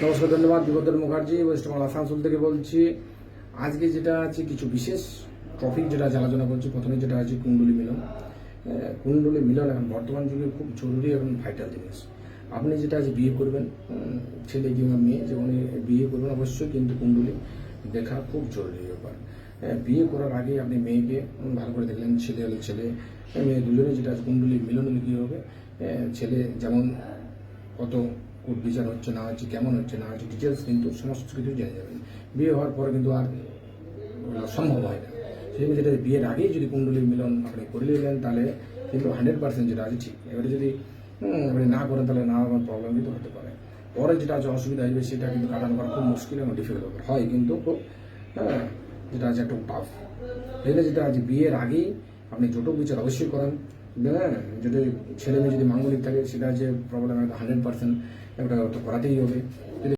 নমস্কার, ধন্যবাদ। বিপদর মুখার্জি ওয়েস্ট বেঙ্গল আসানসোল থেকে বলছি। আজকে যেটা আছে কিছু বিশেষ টপিক যেটা আছে আলোচনা করছি। প্রথমে যেটা আছে কুণ্ডলী মিলন। কুণ্ডলী মিলন এখন বর্তমান যুগে খুব জরুরি এবং ভাইটাল জিনিস। আপনি যেটা আছে বিয়ে করবেন, ছেলে কিংবা মেয়ে যেমন বিয়ে করবেন, অবশ্যই কিন্তু কুণ্ডলী দেখা খুব জরুরি ব্যাপার। বিয়ে করার আগে আপনি মেয়েকে ভালো করে দেখলেন, ছেলে হলে ছেলে মেয়ে দুজনে যেটা আছে কুণ্ডলী মিলন হলে কী হবে, ছেলে যেমন কত কোর্ট বিচার হচ্ছে না হচ্ছে, কেমন হচ্ছে না হচ্ছে, ডিটেলস কিন্তু সমস্ত কিছু জেনে যাবেন। বিয়ে হওয়ার পরে কিন্তু আর সম্ভব হয় না। সেই যেটা বিয়ের আগেই যদি কুণ্ডলী মিলন আপনি করে নিলেন তাহলে কিন্তু 100% যেটা আছে ঠিক। এবারে যদি আপনি না করেন তাহলে নানা রকম প্রবলেম কিন্তু হতে পারে। পরে যেটা আছে অসুবিধা আসবে, সেটা কিন্তু কাটানো করা খুব মুশকিল এবং ডিফিকাল্ট ব্যাপার হয়, কিন্তু খুব যেটা আছে একটু টাফ। এখানে যেটা আছে বিয়ের আগেই আপনি জটক বিচার অবশ্যই করেন। যদি ছেলে মেয়ে যদি মাঙ্গলিক থাকে, সেটা যে প্রবলেম 100% একটা করাতেই হবে। যদি